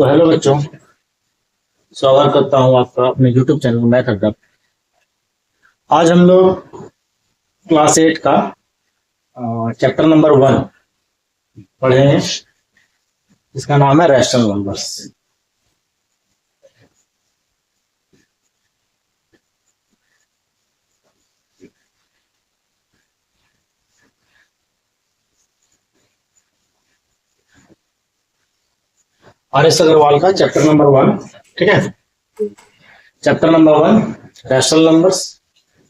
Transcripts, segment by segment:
तो हेलो बच्चों, स्वागत करता हूँ आपका अपने यूट्यूब चैनल मैथ अड्डा। आज हम लोग क्लास 8 का चैप्टर नंबर 1 पढ़े हैं, जिसका नाम है रैशनल नंबर्स। आर.एस. अग्रवाल का चैप्टर नंबर 1, ठीक है। Chapter number 1 rational numbers.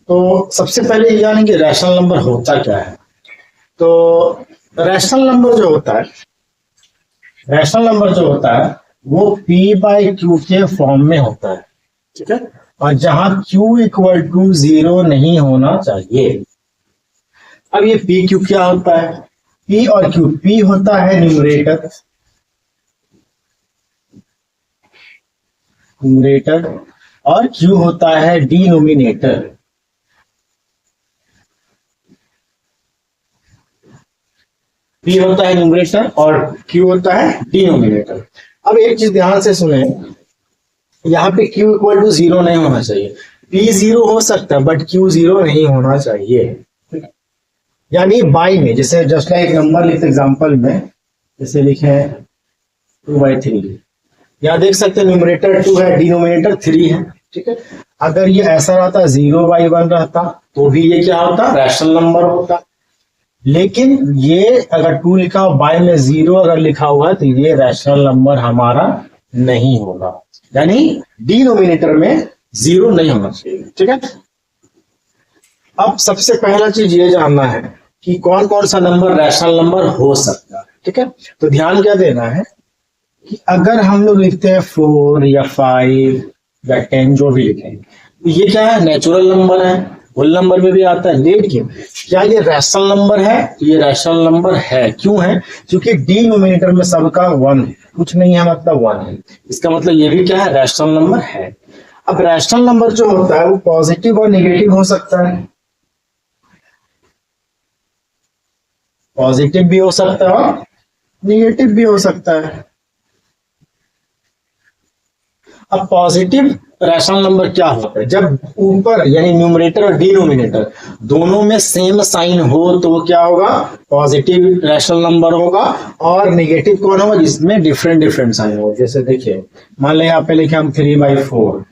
तो सबसे पहले ये जानेंगे रैशनल नंबर होता क्या है। तो रैशनल नंबर जो होता है, रैशनल नंबर जो होता है वो p/q के फॉर्म में होता है, ठीक है। और जहां q इक्वल टू 0 नहीं होना चाहिए। अब ये p/q क्या होता है? p और q, p होता है न्यूमरेटर, न्यूमरेटर, और q होता है डिनोमिनेटर। p होता है न्यूमरेटर और q होता है डिनोमिनेटर। अब एक चीज ध्यान से सुने, यहाँ पे q इक्वल टू 0 नहीं होना चाहिए। p 0 हो सकता है बट q 0 नहीं होना चाहिए। यानी बाई में, जैसे जस्ट लाइक नंबर लिखते एग्जांपल में, जैसे लिखे 2/3, यहाँ देख सकते हैं न्यूमरेटर 2 है, डिनोमिनेटर 3 है, ठीक है। अगर ये ऐसा रहता 0/1 रहता तो भी ये क्या होता? रैशनल नंबर होता। लेकिन ये अगर 2 लिखा हो, बाय में 0 अगर लिखा हुआ है, तो ये रैशनल नंबर हमारा नहीं होगा। यानी डिनोमिनेटर में 0 नहीं होना चाहिए, ठीक है। अब सबसे पहला चीज ये जानना है कि कौन कौन सा नंबर रैशनल नंबर हो सकता है, ठीक है। तो ध्यान क्या देना है कि अगर हम लोग लिखते हैं 4 या 5 या 10, जो भी लिखें, तो ये क्या है? नेचुरल नंबर है, होल नंबर में भी आता है। लेकिन क्या ये रैशनल नंबर है? ये रैशनल नंबर है। क्यों है? क्योंकि डिनोमिनेटर में सबका 1 है, कुछ नहीं है मतलब 1 है। इसका मतलब ये भी क्या है? रैशनल नंबर है। अब रैशनल नंबर जो होता है वो पॉजिटिव और नेगेटिव हो सकता है, पॉजिटिव भी हो सकता है और नेगेटिव भी हो सकता है। अब पॉजिटिव रैशनल नंबर क्या होता है? जब ऊपर यानी न्यूमरेटर और डिनोमिनेटर दोनों में सेम साइन हो तो क्या होगा? पॉजिटिव रैशनल नंबर होगा। और नेगेटिव कौन होगा? जिसमें डिफरेंट डिफरेंट साइन हो। जैसे देखिए, मान लें यहाँ पे लिखे हम 3/4,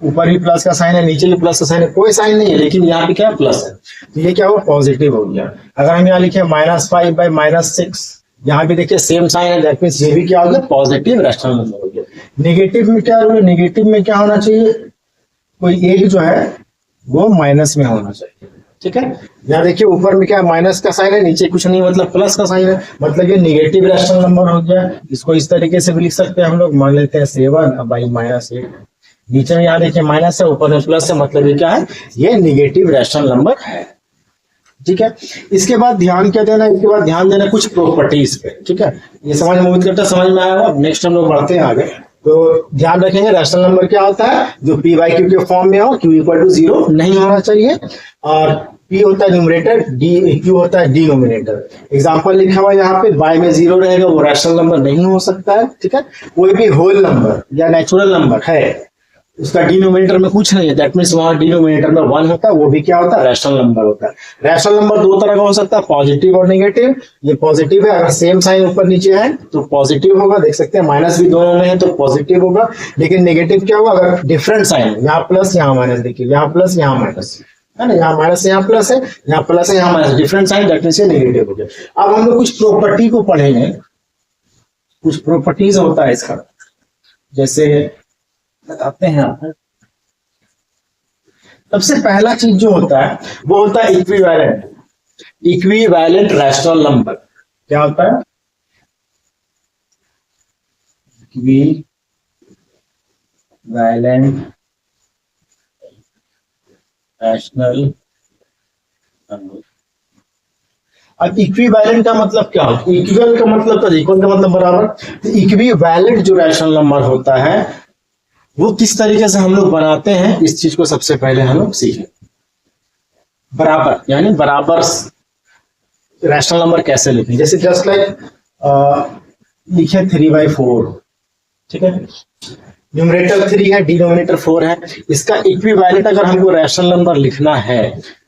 ऊपर भी प्लस का साइन है, नीचे भी प्लस का साइन है, कोई साइन नहीं है, लेकिन यहाँ पे क्या है? प्लस है, तो ये क्या हुआ? पॉजिटिव हो गया। अगर हम यहाँ लिखे -5/-6, यहाँ भी देखिए सेम साइन है, दैट मींस ये भी क्या हो गया? पॉजिटिव रैशनल नंबर हो गया। नेगेटिव में क्या होगा? नेगेटिव में क्या होना चाहिए? कोई एक जो है वो माइनस में होना चाहिए, ठीक है। यहाँ देखिए ऊपर में क्या माइनस का साइन है, नीचे कुछ नहीं मतलब प्लस का साइन है, मतलब ये नेगेटिव रैशनल नंबर हो गया। इसको इस तरीके से भी लिख सकते हैं हम लोग, मान लेते हैं 7/-8। नीचे में यहाँ देखिए माइनस है, ऊपर में प्लस है, मतलब ये क्या है? ये नेगेटिव रैशनल नंबर है, ठीक है। इसके बाद ध्यान क्या देना? इसके बाद ध्यान देना कुछ प्रॉपर्टीज पे, ठीक है। ये समझ में उम्मीद करता समझ में आया होगा। नेक्स्ट हम लोग बढ़ते हैं आगे। तो ध्यान रखेंगे रैशनल नंबर क्या होता है? जो p/q के फॉर्म में हो, q इक्वल टू 0 नहीं होना चाहिए, और p होता है न्यूमरेटर, q होता है डिनोमिनेटर। एग्जांपल लिखा हुआ यहाँ पे, बाय में 0 रहेगा, वो रैशनल नंबर नहीं हो सकता है, ठीक है। कोई भी होल नंबर या नेचुरल नंबर है, उसका डिनोमिनेटर में कुछ नहीं है, दैट मींस वहां डिनोमिनेटर में 1 होता है, वो भी क्या होता है? रैशनल नंबर होता है। रैशनल नंबर दो तरह का हो सकता है, पॉजिटिव और नेगेटिव। ये पॉजिटिव है, अगर सेम साइन ऊपर नीचे है तो पॉजिटिव होगा, देख सकते हैं माइनस भी दोनों में है तो पॉजिटिव होगा। लेकिन नेगेटिव क्या होगा? अगर डिफरेंट साइन, यहाँ प्लस यहाँ माइनस, देखिए यहाँ प्लस यहाँ माइनस है ना, यहाँ माइनस यहाँ प्लस है, यहाँ प्लस है यहाँ minus, different sign, that means ये नेगेटिव हो गया। अब हम लोग कुछ प्रॉपर्टी को पढ़ेंगे, कुछ प्रॉपर्टीज होता है इसका, जैसे बताते हैं आप। सबसे पहला चीज जो होता है वो होता है इक्विवेलेंट, इक्विवेलेंट रैशनल नंबर। क्या होता है? Equivalent rational number. अब इक्विवेलेंट का मतलब क्या होता है? इक्वल का मतलब तो इक्वल का मतलब बराबर। तो इक्विवेलेंट जो रैशनल नंबर होता है वो किस तरीके से हम लोग बनाते हैं, इस चीज को सबसे पहले हम लोग सीखें। बराबर यानी बराबर रैशनल नंबर कैसे लिखें? जैसे जस्ट लाइक लिखे 3/4, ठीक है, न्यूमरेटर 3 है, डिनोमिनेटर 4 है। इसका इक्विवेलेंट अगर हमको रैशनल नंबर लिखना है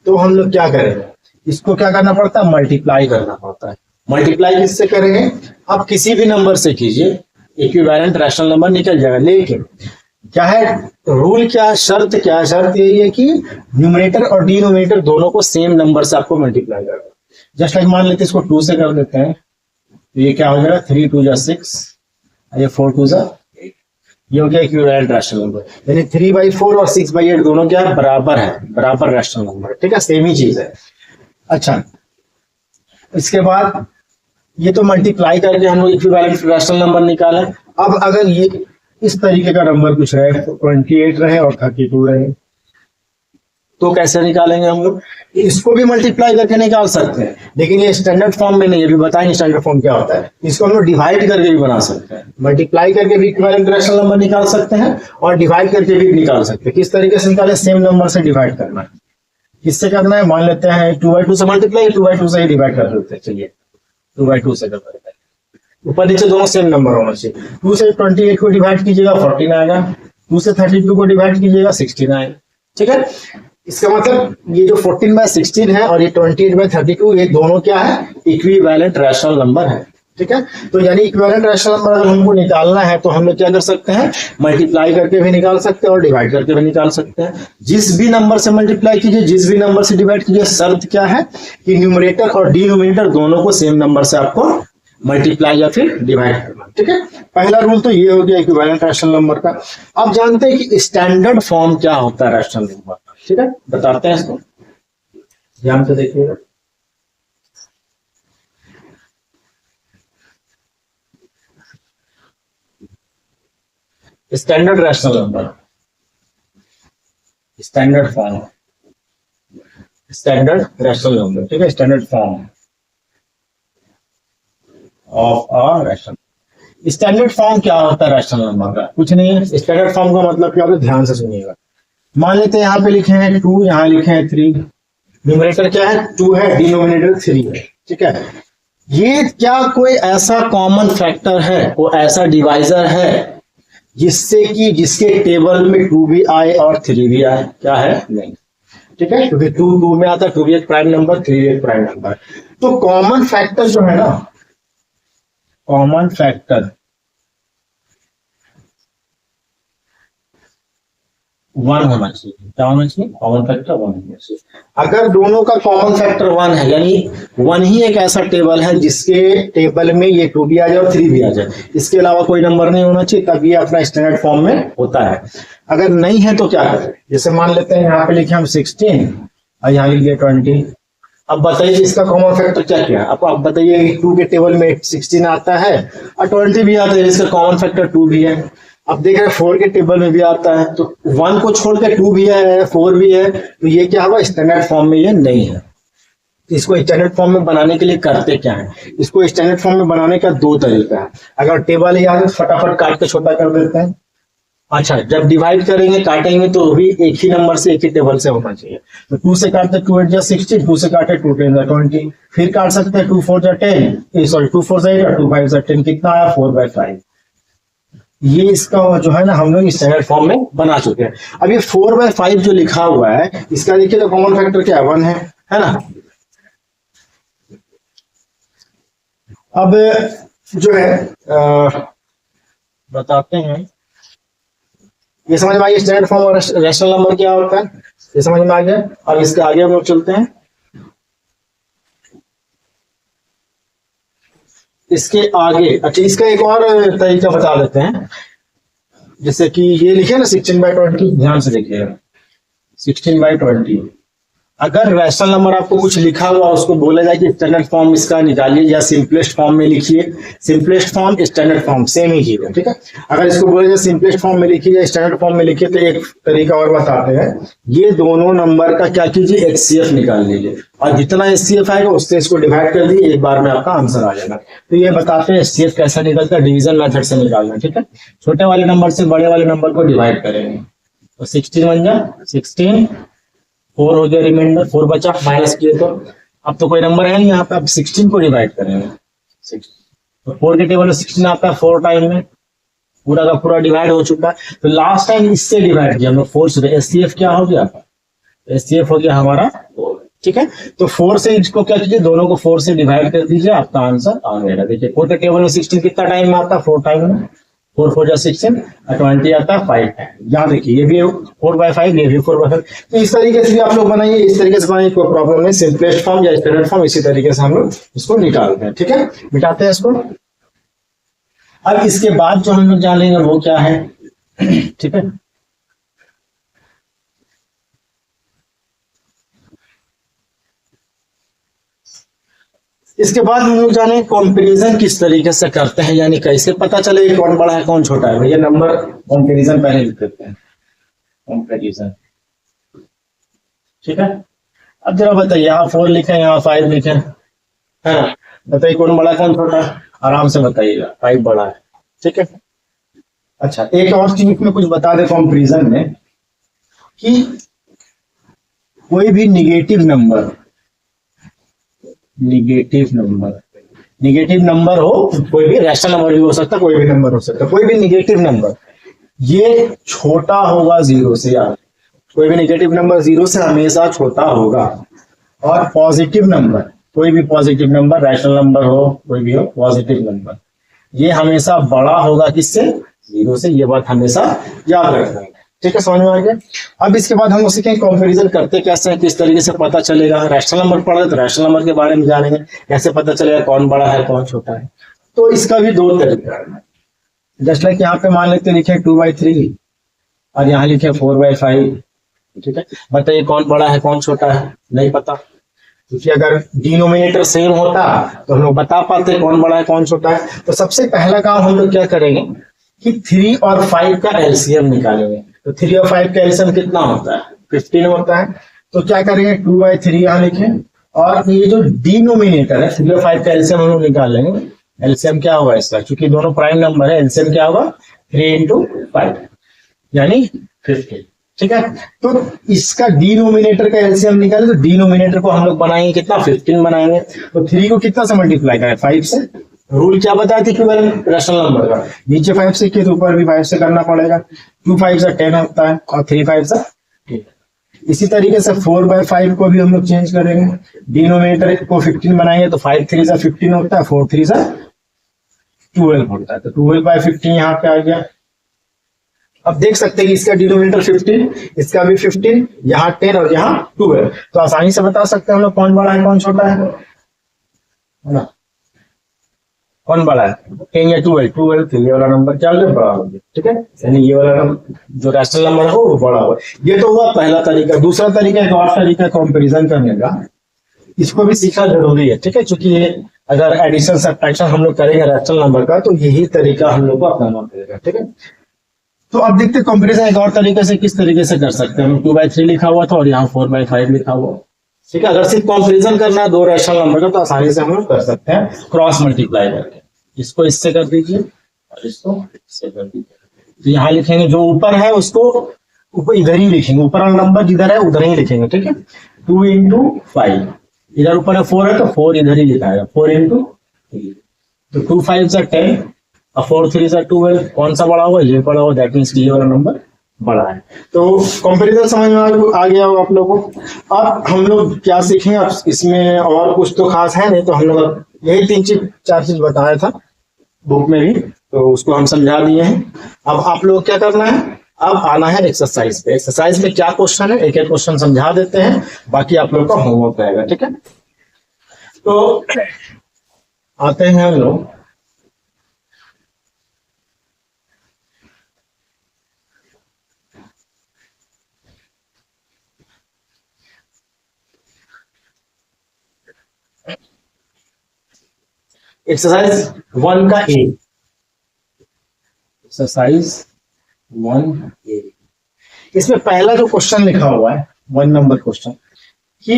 तो हम लोग क्या करेंगे, इसको क्या करना पड़ता है, मल्टीप्लाई करना पड़ता है। मल्टीप्लाई किससे करेंगे, आप किसी भी नंबर से कीजिए, इक्विवेलेंट रैशनल नंबर निकल जाएगा। लेकिन क्या है रूल, क्या है शर्त, क्या है शर्त, यही है कि न्यूमरेटर और डिनोमिनेटर दोनों को सेम नंबर से आपको मल्टीप्लाई करना। जस्ट लाइक मान लेते हैं इसको 2 से कर देते हैं, तो ये क्या हो जाएगा, 3 2 जा 6, ये 4 2 जा 8, ये हो गया इक्विवेलेंट रैशनल नंबर। यानी 3/4 और 6/8 दोनों क्या है, बराबर है, बराबर रैशनल नंबर, ठीक है, सेम ही चीज है। अच्छा, इसके बाद ये तो मल्टीप्लाई करके हम लोग इक्विवेलेंट रैशनल नंबर निकाले। अब अगर ये इस तरीके का नंबर कुछ रहे, 28 रहे और 32 रहे, तो कैसे निकालेंगे हम लोग, इसको भी मल्टीप्लाई करके निकाल सकते हैं, लेकिन ये स्टैंडर्ड फॉर्म में नहीं है, अभी बताएंगे स्टैंडर्ड फॉर्म क्या होता है। इसको हम लोग डिवाइड करके भी बना सकते हैं, मल्टीप्लाई करके भी इक्विवेलेंट रैशनल नंबर निकाल सकते हैं और डिवाइड करके भी निकाल सकते हैं। किस तरीके से निकाले, सेम नंबर से डिवाइड करना है। किससे करना है, मान लेते हैं 2/2 से मल्टीप्लाई, 2/2 से ही डिवाइड कर देते हैं। चलिए 2/2 से कर देते हैं, ऊपर नीचे दोनों सेम नंबर होना चाहिए। 2 से 28 को डिवाइड कीजिएगा 14 आएगा, 2 से 32 को डिवाइड कीजिएगा 16 आएगा, ठीक है। इसका मतलब ये जो 14/16 है और ये 28/32, ये दोनों क्या है, इक्विवेलेंट रैशनल नंबर है, ठीक है। तो यानी इक्विवेलेंट रैशनल नंबर अगर हमको निकालना है तो हम लोग क्या कर सकते हैं, मल्टीप्लाई करके भी निकाल सकते हैं और डिवाइड करके भी निकाल सकते हैं। जिस भी नंबर से मल्टीप्लाई कीजिए, जिस भी नंबर से डिवाइड कीजिए, शर्त क्या है कि न्यूमरेटर और डिनोमिनेटर दोनों को सेम नंबर से आपको मल्टीप्लाई या फिर डिवाइड करना, ठीक है। पहला रूल तो ये हो गया इक्विवेलेंट रैशनल नंबर का। अब जानते हैं कि स्टैंडर्ड फॉर्म क्या होता है रैशनल नंबर, ठीक है, बताते हैं इसको, ध्यान से देखिएगा। Standard rational number, standard form, standard rational number, ठीक है, standard form of a rational. Standard form क्या होता है रैशनल नंबर का, कुछ नहीं है। स्टैंडर्ड फॉर्म का मतलब क्या होता है, ध्यान से सुनिएगा। मान लेते हैं यहाँ पे लिखे हैं 2, यहाँ लिखे हैं 3, न्यूमरेटर क्या है 2 है, डिनोमिनेटर 3 है, ठीक है। ये क्या कोई ऐसा कॉमन फैक्टर है, कोई ऐसा डिवाइजर है जिससे कि जिसके टेबल में 2 भी आए और 3 भी आए, क्या है, नहीं, ठीक है, क्योंकि 2 में आता है, 2 भी एक प्राइम नंबर, 3 एक प्राइम नंबर। तो कॉमन फैक्टर जो है ना, कॉमन फैक्टर 1 होना चाहिए। क्या होना चाहिए, कॉमन फैक्टर 1 होना चाहिए। अगर दोनों का कॉमन फैक्टर 1 है, यानी 1 ही एक ऐसा टेबल है जिसके टेबल में ये 2 भी आ जाए और 3 भी आ जाए, इसके अलावा कोई नंबर नहीं होना चाहिए, तब ये अपना स्टैंडर्ड फॉर्म में होता है। अगर नहीं है तो क्या करें, जैसे मान लेते हैं यहाँ पे लिखे हम 16 और यहाँ लिख दिया 20। अब बताइए इसका कॉमन फैक्टर क्या क्या है। अब आप बताइए 2 के टेबल में 16 आता है और 20 भी आता है, इसका कॉमन फैक्टर 2 भी है। अब देख रहे हैं 4 के टेबल में भी आता है, तो 1 को छोड़कर 2 भी है, 4 भी है, तो ये क्या हुआ, स्टैंडर्ड फॉर्म में ये नहीं है। इसको स्टैंडर्ड फॉर्म में बनाने के लिए करते क्या है, इसको स्टैंडर्ड फॉर्म में बनाने का 2 तरीका है। अगर टेबल याद है फटाफट काट के छोटा कर देते हैं। अच्छा, जब डिवाइड करेंगे काटेंगे तो भी एक ही नंबर से, एक ही टेबल से होना चाहिए। तो 2 से काटते 2 8 जा 16, 2 से काटे 2 10 जा 20, फिर काट सकते हैं 2 4 जा 10, सॉरी 2 4 जा 8, 2 5 जा 10, कितना आया 4/5। ये इसका जो है ना हम लोग स्टैंडर्ड फॉर्म में बना चुके हैं। अब ये 4/5 जो लिखा हुआ है, इसका देखिए तो कॉमन फैक्टर क्या है, 1 है ना। अब जो है बताते हैं, ये समझ में आ गया स्टैंडर्ड फॉर्म और रैशनल नंबर क्या होता है, ये समझ में आ गया। अब इसके आगे हम लोग चलते हैं, इसके आगे। अच्छा, इसका एक और तरीका बता देते हैं, जैसे कि ये लिखे ना 16/20, ध्यान से देखिएगा 16/20। अगर रैशनल नंबर आपको कुछ लिखा हुआ उसको बोला जाए कि स्टैंडर्ड फॉर्म इसका निकालिए या सिंपलेस्ट फॉर्म में लिखिए, simplest form standard form same ही चीज है, ठीक है। अगर इसको बोला जाए सिंपलेस्ट फॉर्म में लिखिए या स्टैंडर्ड फॉर्म में लिखिए, तो एक तरीका और बताते हैं। ये दोनों नंबर का क्या कीजिए, HCF निकाल लीजिए और जितना HCF आएगा उससे इसको डिवाइड कर दिए, एक बार में आपका आंसर आ जाएगा। तो ये बताते हैं HCF कैसा निकलता है, डिवीजन मेथड से निकालना, ठीक है। छोटे वाले नंबर से बड़े वाले नंबर को डिवाइड करेंगे, तो 16 1 जा 16, 4 हो गया, रिमाइंडर 4 बचा, माइनस किए तो अब तो कोई नंबर है नहीं यहाँ पे, अब 16 को डिवाइड करेंगे। तो 4 के टेबल में 16 आता है 4 टाइम में, पूरा का पूरा डिवाइड हो चुका है। तो लास्ट टाइम इससे डिवाइड किया हम लोग 4 से, एचसीएफ क्या हो गया, एचसीएफ हो गया हमारा 4। ठीक है, तो 4 से इसको क्या कीजिए, दोनों को 4 से डिवाइड कर दीजिए, आपका आंसर आ गया। देखिए 4 के टेबल में 16 कितना टाइम में आता है, 4 टाइम में, 4 4 जा 16 और 20 आता है 5 टाइम। यहाँ देखिए ये भी 4/5, ये भी 4/5। तो इस तरीके से भी आप लोग बनाइए, इस तरीके से बनाइए, कोई प्रॉब्लम नहीं। सिंपलेस्ट फॉर्म या स्टैंडर्ड फॉर्म इसी तरीके से हम लोग इसको निकालते हैं। ठीक है, मिटाते हैं इसको। अब इसके बाद जो हम लोग जानेंगे वो क्या है, ठीक है, इसके बाद हम लोग जाने कंपैरिजन किस तरीके से करते हैं, यानी कैसे पता चले कौन बड़ा है कौन छोटा है। भैया नंबर कंपैरिजन पहले लिख देते हैं, कंपैरिजन। ठीक है, अब जरा बताइए, यहाँ 4 लिखे, यहाँ 5 लिखे, है ना, बताइए कौन बड़ा है कौन छोटा है, आराम से बताइएगा, 5 बड़ा है। ठीक है, अच्छा एक और चीज में कुछ बता दे कंपैरिजन में कि कोई भी निगेटिव नंबर हो, कोई भी रैशनल नंबर भी हो सकता है, कोई भी नंबर हो सकता है, कोई भी निगेटिव नंबर ये छोटा होगा 0 से, यार कोई भी निगेटिव नंबर 0 से हमेशा छोटा होगा। और पॉजिटिव नंबर, कोई भी पॉजिटिव नंबर, रैशनल नंबर हो कोई भी हो, पॉजिटिव नंबर ये हमेशा बड़ा होगा किससे, 0 से। ये बात हमेशा याद रखना है। ठीक है, समझ में आ गया। अब इसके बाद हम लोग सीखेंगे कंपैरिजन करते कैसे हैं, किस तरीके से पता चलेगा। रैशनल नंबर पढ़ा तो रैशनल नंबर के बारे में जानेंगे, कैसे पता चलेगा कौन बड़ा है कौन छोटा है। तो इसका भी 2 तरीका है। जस्ट लाइक यहाँ पे मान लेते लिखे 2/3 और यहाँ लिखे 4/5। ठीक है, बताइए कौन बड़ा है कौन छोटा है, नहीं पता, क्योंकि अगर डिनोमिनेटर सेम होता तो हम लोग बता पाते कौन बड़ा है कौन छोटा है। तो सबसे पहला काम हम लोग क्या करेंगे कि 3 और 5 का एलसीएम निकालेंगे। तो 3 और 5 का एलसीएम कितना होता है, 15 होता है। तो क्या करेंगे, 2/3 यहाँ लिखें, और ये जो डिनोमिनेटर है 3 और 5 का एलसीएम हम लोग निकाल लेंगे। एलसीएम क्या होगा इसका, क्योंकि दोनों प्राइम नंबर है, एलसीएम क्या होगा 3 × 5 यानी 15। ठीक है, तो इसका डिनोमिनेटर का एलसीएम निकाले तो डिनोमिनेटर को हम लोग बनाएंगे कितना, 15 बनाएंगे। तो 3 को कितना से मल्टीप्लाई करें, 5 से। रूल क्या बताया थी कि रैशनल नंबर का, नीचे 5 से किए तो ऊपर भी 5 से करना पड़ेगा। 2 5 से 10 होता है और 3 5 से 10। इसी तरीके से 4/5 को भी हम लोग चेंज करेंगे, डिनोमिनेटर को 15 बनाएंगे तो 5 3 से 15 होता है, 4 3 से 12 होता है। तो 12/15 यहाँ पे आ गया। अब देख सकते हैं कि इसका डिनोमिनेटर 15, इसका भी 15, यहाँ 10 और यहाँ 12। तो आसानी से बता सकते हैं हम लोग कौन बड़ा है कौन छोटा है ना, कौन बड़ा है 10 या 12। तो ये वाला नंबर क्या होगा, बड़ा होगा। ठीक है, यानी ये वाला नंबर जो रैशनल नंबर हो वो बड़ा होगा। ये तो हुआ पहला तरीका। दूसरा तरीका, एक और तरीका कंपैरिजन करने का, इसको भी सीखना जरूरी है। ठीक है, क्योंकि अगर एडिशन सब्ट्रैक्शन हम लोग करेंगे रैशनल नंबर का तो यही तरीका हम लोग को अपनाना पड़ेगा। ठीक है, तो अब देखते हैं कंपैरिजन एक और तरीके से किस तरीके से कर सकते हैं। 2/3 लिखा हुआ था और यहाँ 4/5 लिखा हुआ। ठीक है, अगर सिर्फ कंपैरिजन करना है 2 रैशनल नंबर का तो आसानी से हम लोग कर सकते हैं, क्रॉस मल्टीप्लाई करके। इसको इससे कर दीजिए और इसको इससे कर दीजिए। तो यहाँ लिखेंगे जो ऊपर है उसको ऊपर इधर ही लिखेंगे, ऊपर वाला नंबर जिधर है उधर ही लिखेंगे। ठीक है, 2 × 5, इधर ऊपर है 4 है तो 4 इधर ही लिखा है, 4 × 3। तो 2 5 से 10 और 4 3 से 12, कौन सा बड़ा होगा, ये बड़ा होगा। दैट मीन्स ये वाला नंबर बड़ा है। तो कंपैरिजन समझ में आ गया होगा आप लोगों को। अब हम लोग क्या सीखें, अब इसमें और कुछ तो खास है नहीं, तो हम लोग यही 3-4 चीज बताया था बुक में भी, तो उसको हम समझा दिए हैं। अब आप लोग क्या करना है, अब आना है एक्सरसाइज पे। एक्सरसाइज में क्या क्वेश्चन है, एक एक क्वेश्चन समझा देते हैं, बाकी आप लोग का होमवर्क रहेगा। ठीक है, तो आते हैं हम लोग एक्सरसाइज 1 का ए। एक्सरसाइज 1A, इसमें पहला जो क्वेश्चन लिखा हुआ है 1 नंबर क्वेश्चन कि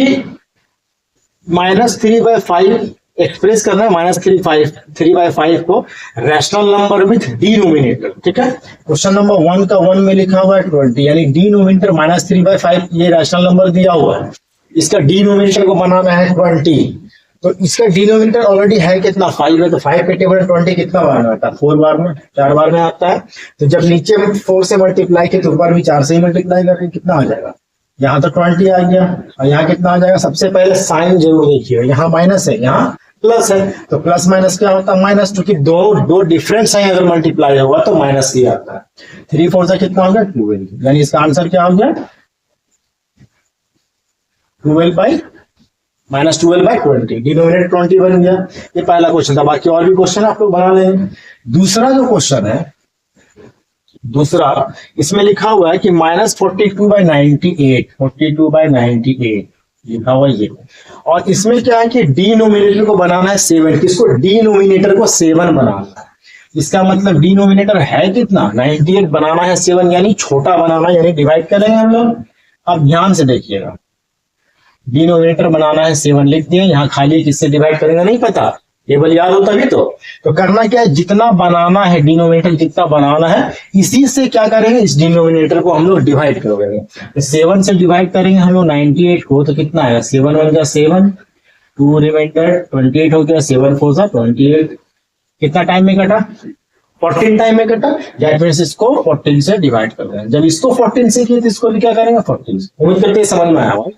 -3/5 एक्सप्रेस करना है, -3/5 को रैशनल नंबर विथ डिनोमिनेटर। ठीक है, क्वेश्चन नंबर 1 का 1 में लिखा हुआ है 20, यानी डिनोमिनेटर -3/5 ये रैशनल नंबर दिया हुआ है, इसका डिनोमिनेटर को बनाना है 20। तो इसका डिनोमिनेटर ऑलरेडी है कितना 5 है, तो 5 के टेबल 20 कितना बार में आता है 4 बार में, 4 बार में आता है। तो जब नीचे 4 से मल्टीप्लाई किया तो ऊपर भी 4 से ही मल्टीप्लाई करें, कितना आ जाएगा, यहाँ तो 20 आ गया और यहाँ कितना आ जाएगा। सबसे पहले साइन जरूर देखिए, यहाँ माइनस है यहाँ प्लस है, तो प्लस माइनस क्या होता है माइनस, क्योंकि दो डिफरेंट साइन अगर मल्टीप्लाई होगा तो माइनस ही आता है। 3 4 से कितना हो गया 12, यानी इसका आंसर क्या हो गया 12 माइनस 12/20, डिनोमिनेटर 20 बन गया। ये पहला क्वेश्चन था, बाकी और भी क्वेश्चन आप लोग बना लेंगे। दूसरा जो क्वेश्चन है, दूसरा इसमें लिखा हुआ है कि -42/98, 42/98 लिखा हुआ ये, और इसमें क्या है कि डिनोमिनेटर को बनाना है 7, किसको डिनोमिनेटर को 7 बनाना है। इसका मतलब डिनोमिनेटर है कितना 98 बनाना है 7, यानी छोटा बनाना, यानी डिवाइड करेंगे हम लोग। अब ध्यान से देखिएगा, डिनोमिनेटर बनाना है 7 लिख दिए, यहाँ खाली किससे डिवाइड करेंगे नहीं पता, टेबल याद हो तभी तो करना क्या है, जितना बनाना है डिनोमिनेटर जितना बनाना है इसी से क्या करेंगे, इस डिनोमिनेटर को हम लोग डिवाइड करेंगे। तो 7 से डिवाइड करेंगे हम लोग 98 को, तो कितना आएगा 7 बन गया 7, 2 रिमाइंडर 28 हो गया, 7 4 सा 28, कितना टाइम में कटा 14 टाइम में कटा। या फिर इसको 14 से डिवाइड कर देंगे, जब इसको 14 से किए तो इसको भी क्या करेंगे 14 से। उम्मीद करते हैं समझ में आया होगा।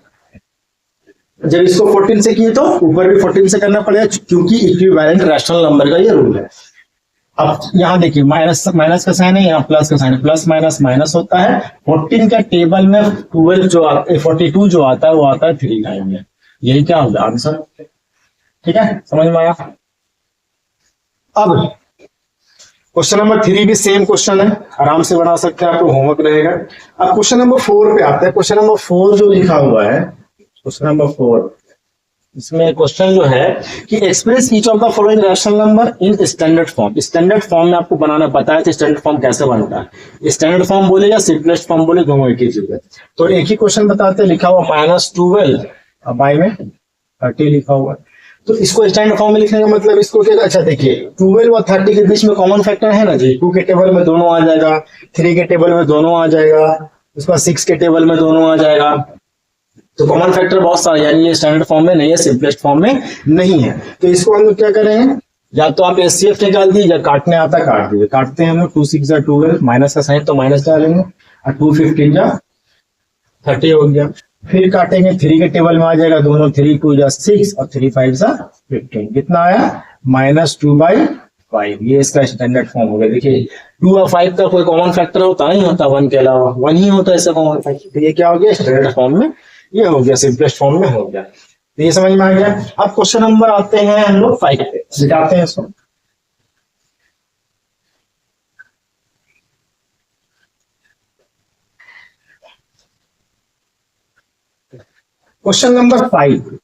जब इसको 14 से किए तो ऊपर भी 14 से करना पड़ेगा, क्योंकि इक्विवेलेंट रैशनल नंबर का ये रूल है। अब यहाँ देखिए माइनस माइनस का साइन है, यहाँ प्लस का साइन है, प्लस माइनस माइनस होता है। 14 का टेबल में 12 जो 42 जो आता है वो आता है 3 टाइम में, यही क्या होगा आंसर। ठीक है, समझ में आया। अब क्वेश्चन नंबर 3 भी सेम क्वेश्चन है, आराम से बना सकते हैं, आपको होमवर्क रहेगा। अब क्वेश्चन नंबर 4 पे आते हैं। क्वेश्चन नंबर 4 जो लिखा हुआ है, क्वेश्चन नंबर 4, इसमें क्वेश्चन जो है कि express each of the following rational number in standard form. Standard form में आपको बनाना पता है, तो स्टैंडर्ड फॉर्म कैसे बनता है, स्टैंडर्ड फॉर्म बोले या सिंपलेस्ट फॉर्म बोले, दोनों एक ही चीज है। तो एक ही क्वेश्चन बताते हैं, लिखा हुआ -12 बाई में 30 लिखा हुआ है। तो इसको स्टैंडर्ड फॉर्म में लिखने का मतलब इसको क्या, अच्छा देखिए 12 और 30 के बीच में कॉमन फैक्टर है ना जी, 2 के टेबल में दोनों आ जाएगा, 3 के टेबल में दोनों आ जाएगा, उसके बाद 6 के टेबल में दोनों आ जाएगा। तो कॉमन फैक्टर बहुत सारा, यानी ये स्टैंडर्ड फॉर्म में नहीं है, सिंपलेस्ट फॉर्म में नहीं है। तो इसको हम लोग क्या करेंगे, या तो आप एचसीएफ निकाल दीजिए, या काटने आता काट दीजिए। काटते हैं हम लोग 2 6 12, माइनस का साइन तो माइनस डालेंगे, और 2 15 जा 30 हो गया। फिर काटेंगे 3 के टेबल में आ जाएगा दोनों, 3 2 जा 6 और 3 5 जा 15, कितना आया -2/5। ये इसका स्टैंडर्ड फॉर्म हो गया। देखिए 2 और 5 का कोई कॉमन फैक्टर होता नहीं होता, 1 के अलावा 1 ही होता है ऐसा कॉमन फैक्टर। तो ये क्या हो गया स्टैंडर्ड फॉर्म में, ये हो गया सिंपलेस्ट फॉर्म में हो गया। तो ये समझ में आ गया। अब क्वेश्चन नंबर आते हैं हम लोग 5 पे, मिटाते हैं इसको। क्वेश्चन नंबर 5,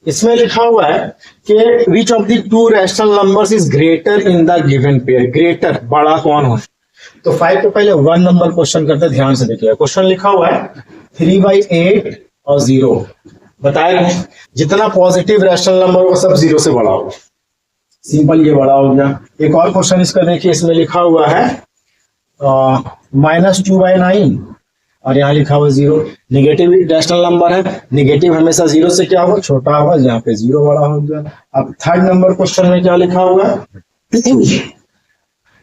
इसमें लिखा हुआ है कि which of the 2 rational numbers is greater in the given pair. Greater बड़ा कौन हो। तो 5 पे पहले 1 नंबर क्वेश्चन करते हैं, ध्यान से देखिए। क्वेश्चन लिखा हुआ है 3/8 और 0 बताया नहीं, जितना पॉजिटिव रैशनल नंबर होगा सब 0 से बड़ा होगा। सिंपल, ये बड़ा हो गया। एक और क्वेश्चन इसका देखिए, इसमें लिखा हुआ है -2/9 और यहाँ लिखा हुआ 0। निगेटिव रैशनल नंबर है, निगेटिव हमेशा 0 से क्या होगा छोटा होगा, यहाँ पे 0 बड़ा हो गया। अब थर्ड नंबर क्वेश्चन में क्या लिखा हुआ है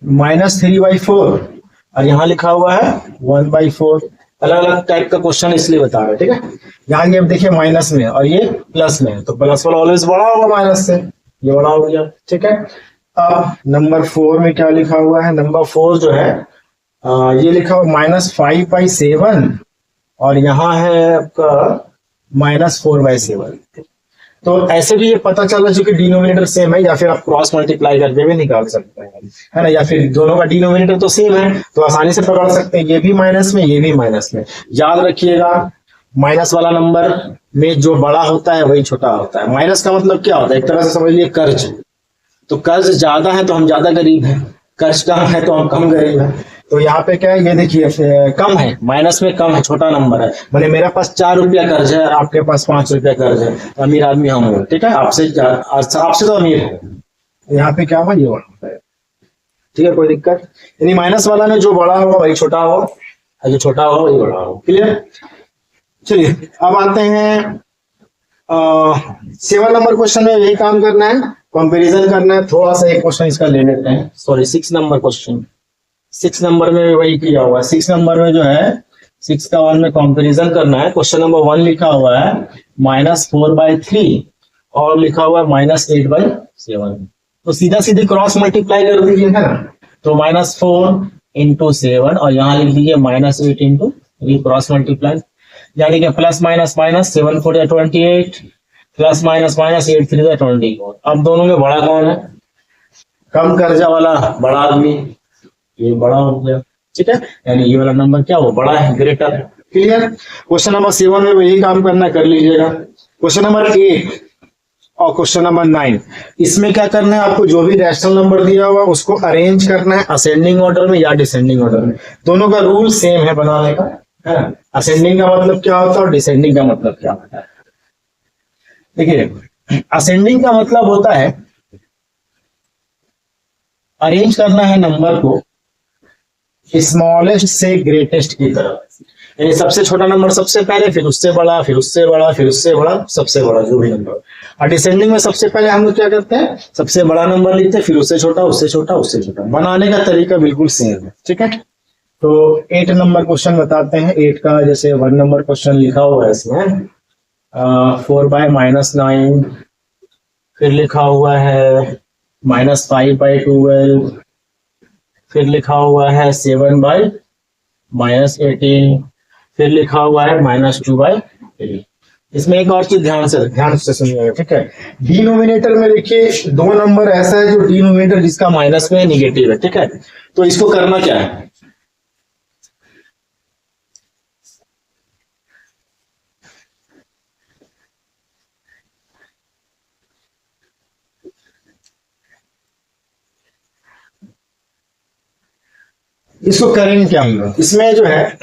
-3/4 और यहाँ लिखा हुआ है 1/4। अलग अलग टाइप का क्वेश्चन इसलिए बता रहे हैं, ठीक है। यहाँ ये देखिए माइनस में और ये प्लस में, तो प्लस वाला ऑलवेज बड़ा होगा माइनस से, ये बड़ा हो गया, ठीक है। अब नंबर 4 में क्या लिखा हुआ है, नंबर 4 जो है ये लिखा हुआ -5/7 और यहाँ है आपका -4/7। तो ऐसे भी ये पता चला चूंकि डिनोमिनेटर सेम है, या फिर आप क्रॉस मल्टीप्लाई करके भी निकाल सकते हैं, है ना, या फिर दोनों का डिनोमिनेटर तो सेम है तो आसानी से पकड़ सकते हैं, ये भी माइनस में ये भी माइनस में। याद रखिएगा माइनस वाला नंबर में जो बड़ा होता है वही छोटा होता है। माइनस का मतलब क्या होता है, एक तरह से समझ लिए कर्ज। तो कर्ज ज्यादा है तो हम ज्यादा गरीब हैं, कर्ज कम है तो हम कम गरीब हैं। तो यहाँ पे क्या है, ये देखिए कम है, माइनस में कम है, छोटा नंबर है। मैंने मेरे पास 4 रुपया कर्ज है, आपके पास 5 रुपया कर्ज है, तो अमीर आदमी हम हो, ठीक है। आपसे तो अमीर है, यहाँ पे क्या हुआ ये होता है, ठीक है, कोई दिक्कत। यानी माइनस वाला में जो बड़ा होगा वही छोटा होगा, जो छोटा होगा वही बड़ा होगा। क्लियर। चलिए अब आते हैं 7 नंबर क्वेश्चन में यही काम करना है, कंपैरिजन करना है। थोड़ा सा एक क्वेश्चन इसका ले लेते हैं, सॉरी 6 नंबर क्वेश्चन। 6 नंबर में वही किया हुआ है। 6 नंबर में जो है 6 का 1 में कंपैरिजन करना है। क्वेश्चन नंबर 1 लिखा हुआ है -4/3 और लिखा हुआ है -8/7। तो सीधा सीधे क्रॉस मल्टीप्लाई कर दीजिए, है ना। तो -4 इंटू 7 और यहाँ लिख दीजिए -8 इंटू 3, क्रॉस मल्टीप्लाई। यानी कि plus minus minus 7 4 28, plus minus minus 8 3 24। अब दोनों में बड़ा कौन है? कम कर्जा वाला बड़ा आदमी, ये बड़ा हो गया, ठीक है। यानी ये वाला नंबर क्या हो, बड़ा है, ग्रेटर। क्लियर। क्वेश्चन नंबर 7 में यही काम करना, कर लीजिएगा। क्वेश्चन नंबर 8 और क्वेश्चन नंबर 9, इसमें क्या करना है आपको, जो भी रैशनल नंबर दिया हुआ उसको अरेंज करना है असेंडिंग ऑर्डर में या डिसेंडिंग ऑर्डर में। दोनों का रूल सेम है बनाने का, है ना। असेंडिंग का मतलब क्या होता है और डिसेंडिंग का मतलब क्या होता है। देखिए, असेंडिंग का मतलब होता है अरेंज करना है नंबर को स्मॉलेस्ट से ग्रेटेस्ट की तरफ, यानी सबसे छोटा नंबर सबसे पहले, फिर उससे बड़ा, फिर उससे बड़ा, फिर उससे बड़ा, सबसे बड़ा जो भी नंबर। और डिसेंडिंग में सबसे पहले हम लोग क्या करते हैं, सबसे बड़ा नंबर लिखते हैं, फिर उससे छोटा, उससे छोटा, उससे छोटा। बनाने का तरीका बिल्कुल सेम है, ठीक है। तो 8 नंबर क्वेश्चन बताते हैं। 8 का जैसे 1 नंबर क्वेश्चन लिखा हुआ है इसमें 4/-9, फिर लिखा हुआ है -5/12, फिर लिखा हुआ है 7/-18, फिर लिखा हुआ है -2/3। इसमें एक और चीज ध्यान से सुनिएगा, ठीक है। डिनोमिनेटर में देखिए 2 नंबर ऐसा है जो डिनोमिनेटर जिसका माइनस में निगेटिव है, ठीक है। तो इसको करना क्या है, इसको करेंगे क्या हम लोग, इसमें जो है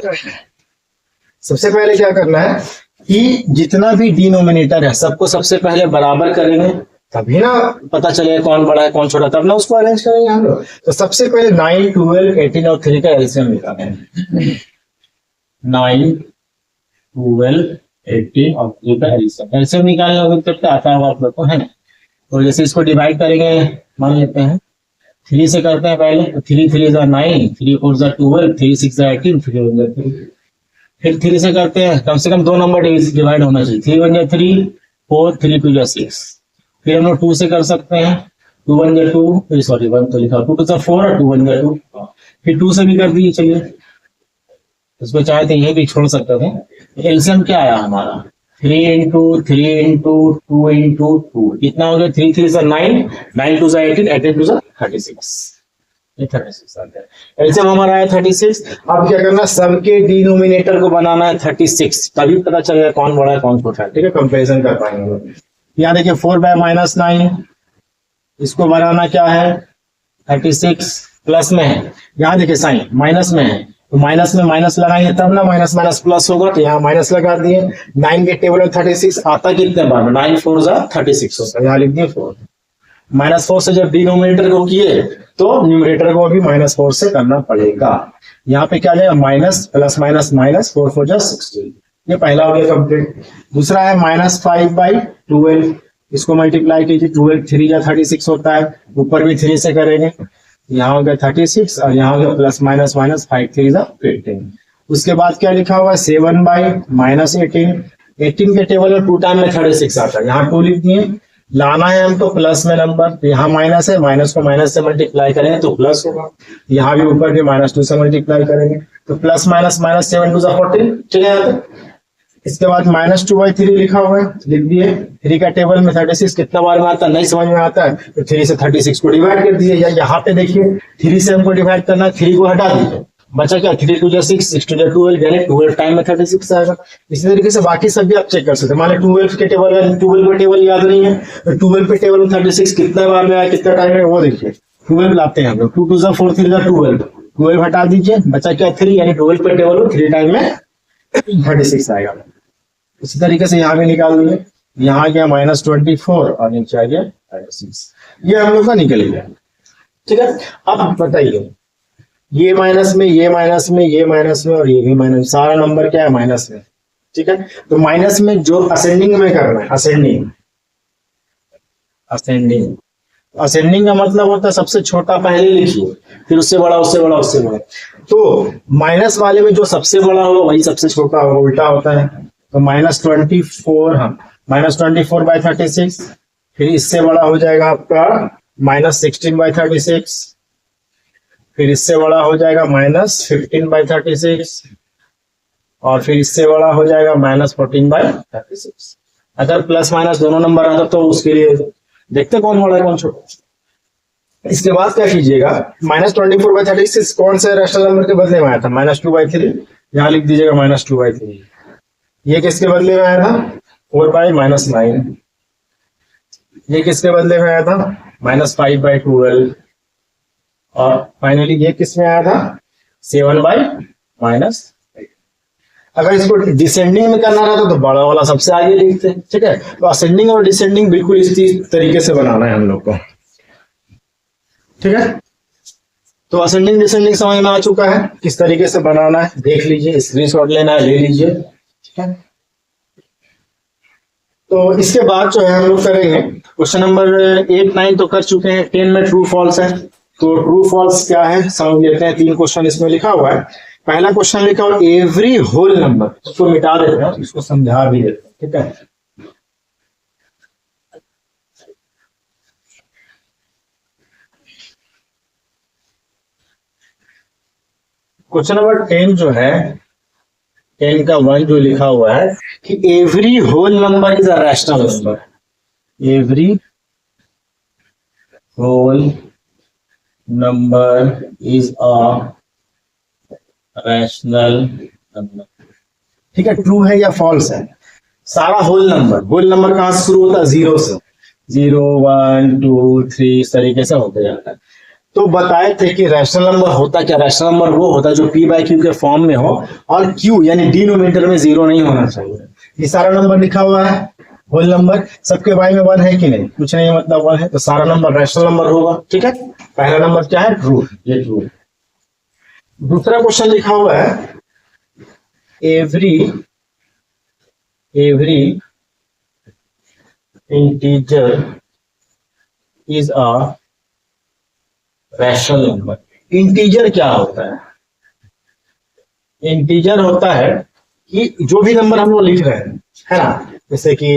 सबसे पहले क्या करना है कि जितना भी डिनोमिनेटर है सबको सबसे पहले बराबर करेंगे, तभी ना पता चलेगा कौन बड़ा है कौन छोटा, तब ना उसको अरेंज करेंगे हम लोग। तो सबसे पहले 9 12 18 और 3 का एलसीएम निकालेंगे। 9 12 18 और 3 का एलसीएम निकालना होगा, तब तो आता होगा आप लोग को, है ना। तो जैसे इसको डिवाइड करेंगे, मान लेते हैं 3 से करते हैं पहले, तो 3 3 9, 3 4 12, 3 6 18, 3 1 3। फिर 3 से करते हैं, कम से कम 2 नंबर डिवाइड होना चाहिए। 3 1 3, 4 3 2 6। फिर हम लोग 2 से कर सकते हैं, 2 1 2, सॉरी 1 तो लिखा, 2 2 4 और 2 1 2। फिर 2 से भी कर दीजिए, चलिए उसको चाहे तो ये भी छोड़ सकते थे। एलसीएम क्या आया हमारा, 3 इंटू 3 इंटू 2 इंटू 2, कितना हो गया, 3 3 9, 9 2 18, 18 2 36, 36 आता है। एलसीएम हमारा आया 36। अब क्या करना, सबके डिनोमिनेटर को बनाना है 36, तभी पता चलेगा कौन बड़ा है कौन छोटा है, ठीक है। कंपैरिजन कर पाएंगे। यहाँ देखिए 4/-9, इसको बनाना क्या है 36, प्लस में है। यहाँ देखिए साइन माइनस में है, तो माइनस में माइनस लगाएंगे तब ना माइनस माइनस प्लस होगा, तो यहाँ माइनस लगा दिए। 9 के टेबल में 36 आता कितने बार में, 9 4 36 होता है, यहाँ लिख दिए 4। -4 से जब डिनोमिनेटर को किए तो न्यूमरेटर को भी -4 से करना पड़ेगा। यहाँ पे क्या लेगा, माइनस प्लस माइनस माइनस, 4 4 16। ये पहला हो गया कंप्लीट। दूसरा है -5/12, इसको मल्टीप्लाई कीजिए, 12 3 या 36 होता है, ऊपर भी 3 से करेंगे। यहाँ हो गया 36 और यहाँ हो गया प्लस माइनस माइनस 5 3 15। उसके बाद क्या लिखा हुआ है 7/-18, 18 के टेबल में 2 टाइम में 36 आता है, यहाँ 2 लिख दिए। लाना है हमको प्लस में नंबर, तो यहाँ माइनस है, माइनस को माइनस से मल्टीप्लाई करेंगे तो प्लस होगा। यहाँ भी ऊपर भी -2 से मल्टीप्लाई करेंगे तो प्लस माइनस माइनस 7 2 14, ठीक है। इसके बाद -2/3 लिखा हुआ है, लिख दिए। 3 का टेबल में 36 कितना बार में आता है, नहीं समझ में आता है तो 3 से 36 को डिवाइड कर दीजिए। या यहाँ पे देखिए 3 से हमको डिवाइड करना है, 3 को हटा दीजिए, बचा क्या 3 2 6, 6 2 12, यानी 12 टाइम में 36 आएगा। इसी तरीके से बाकी सब भी आप चेक कर सकते हैं। मान लो 12 के टेबल में 12 पे टेबल याद नहीं है, तो 12 पे टेबल में 36 कितना बार में आया, कितना टाइम में, वो देखिए 12 लाते हैं हम लोग। 2 2 4 3 12, 12 हटा दीजिए, बचा क्या 3, यानी 12 पे टेबल में 3 टाइम में 36 आएगा। इसी तरीके से यहाँ भी निकाल दिए, यहाँ गया -24 और नीचे आ गया 36, ये हम लोग का निकल गया, ठीक है। अब बताइए ये माइनस में, ये माइनस में, ये माइनस में और ये भी माइनस, सारा नंबर क्या है माइनस में। ठीक है। तो माइनस में जो असेंडिंग में करना है, असेंडिंग असेंडिंग असेंडिंग का मतलब होता है सबसे छोटा पहले लिखिए, फिर उससे बड़ा, उससे बड़ा, उससे बड़ा। तो माइनस वाले में जो सबसे बड़ा होगा वही सबसे छोटा होगा, उल्टा होता है। तो -24, हाँ, -24/36, फिर इससे बड़ा हो जाएगा आपका -16/36, फिर इससे बड़ा हो जाएगा -15/36, और फिर इससे बड़ा हो जाएगा -14/36। अगर प्लस माइनस दोनों नंबर आता तो उसके लिए देखते कौन बड़ा है कौन छोटा। इसके बाद क्या कीजिएगा, -24/36 कौन से रैशनल नंबर के बदले में आया था, -2/3, यहाँ लिख दीजिएगा -2/3। ये किसके बदले में आया था, 4/-9। ये किसके बदले में आया था, -5/12। और फाइनली ये किस में आया था, 7/-। अगर इसको डिसेंडिंग में करना रहता तो बड़ा वाला सबसे आगे लिखते हैं, ठीक है। तो असेंडिंग और डिसेंडिंग बिल्कुल इसी तरीके से बनाना है हम लोग को, ठीक है। तो असेंडिंग डिसेंडिंग समझ में आ चुका है, किस तरीके से बनाना है देख लीजिए, स्क्रीनशॉट लेना है ले लीजिए, ठीक है। तो इसके बाद जो है हम लोग करेंगे क्वेश्चन नंबर 8, 9 तो कर चुके हैं, 10 में ट्रू फॉल्स है। तो ट्रू फॉल्स क्या है समझ लेते हैं, 3 क्वेश्चन इसमें लिखा हुआ है। पहला क्वेश्चन लिखा हुआ एवरी होल नंबर, इसको मिटा देते हैं, इसको समझा भी देते हैं, ठीक है। क्वेश्चन नंबर 10 जो है, 10 का 1 जो लिखा हुआ है कि every whole number is a rational number, every whole number is a rational number, ठीक है। ट्रू है या फॉल्स है, सारा होल नंबर कहां से शुरू होता है, 0 से, 0, 1, 2, 3 इस तरीके से होते जाता है। तो बताए थे कि रैशनल नंबर होता क्या, रैशनल नंबर वो होता है जो p/q के फॉर्म में हो और q यानी डिनोमिनेटर में 0 नहीं होना चाहिए। ये सारा नंबर लिखा हुआ है होल नंबर, सबके y में 1 है कि नहीं, कुछ नहीं मतलब 1 है, तो सारा नंबर रैशनल नंबर होगा, ठीक है। पहला नंबर क्या है, ट्रू, ये ट्रू। दूसरा क्वेश्चन लिखा हुआ है every integer is a rational number. Integer क्या होता है, इंटीजर होता है कि जो भी नंबर हम लोग लिख रहे हैं, है ना, जैसे कि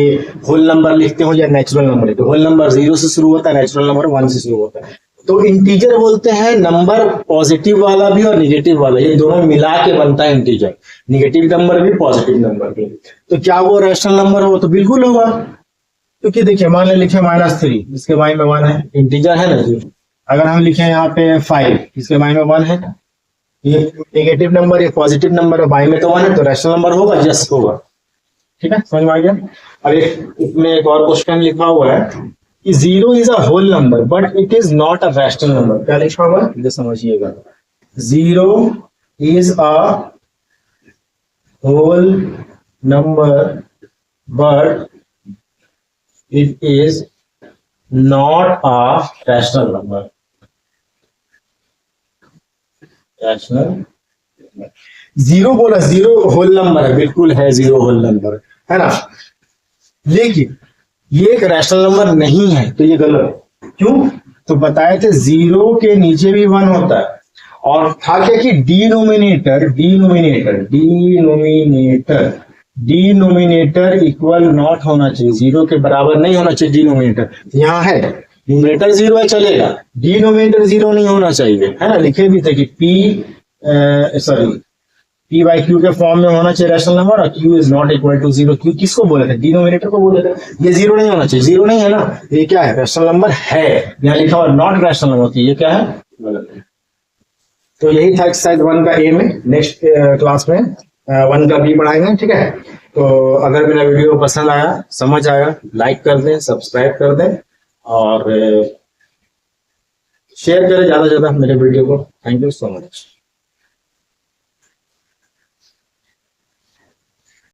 होल नंबर लिखते हो या नेचुरल नंबर लिखते हो, होल नंबर 0 से शुरू होता है, नेचुरल नंबर 1 से शुरू होता है। तो इंटीजर बोलते हैं नंबर पॉजिटिव वाला भी और निगेटिव वाला, ये दोनों मिला के बनता है इंटीजर, निगेटिव नंबर भी पॉजिटिव नंबर भी। तो क्या वो रैशनल नंबर हो, तो बिल्कुल होगा, क्योंकि देखिए मान ले लिखे -3, इसके y में 1 है, इंटीजर है ना जी। अगर हम लिखे यहाँ पे 5, इसके y में 1 है, ये नेगेटिव नंबर, ये पॉजिटिव नंबर है, y में तो 1 है, तो रैशनल नंबर होगा, यस होगा, ठीक है, समझ में आ गया। अब इसमें एक और क्वेश्चन लिखा हुआ है कि 0 is a whole number but it is not a rational number. क्या लिखा हुआ है, समझिएगा, 0 is a whole number but it is not a rational number, rational 0 बोला, 0 होल नंबर है, बिल्कुल है 0 होल नंबर, है ना, लेकिन ये एक रैशनल नंबर नहीं है, तो ये गलत है। क्यों, तो बताए थे 0 के नीचे भी 1 होता है, और था क्या कि डिनोमिनेटर इक्वल नॉट होना चाहिए, 0 के बराबर नहीं होना चाहिए डिनोमिनेटर। यहाँ है न्यूमरेटर 0 है चलेगा, डिनोमिनेटर 0 नहीं होना चाहिए, है ना। लिखे भी थे कि p/q के फॉर्म में होना चाहिए रैशनल नंबर, और q is not equal to 0। q किसको बोले थे, डिनोमिनेटर को बोले थे। ये 0 नहीं होना चाहिए, 0 नहीं है ना, ये क्या है, रैशनल नंबर है, यहाँ लिखा हुआ नॉट रैशनल नंबर, ये क्या है, गलत है। तो यही था एक्सरसाइज 1 का ए में, नेक्स्ट क्लास में 1 का बी पढ़ाएंगे, ठीक है। तो अगर मेरा वीडियो पसंद आया, समझ आया, लाइक कर दें, सब्सक्राइब कर दें और शेयर करें ज्यादा से ज्यादा मेरे वीडियो को। Thank you so much.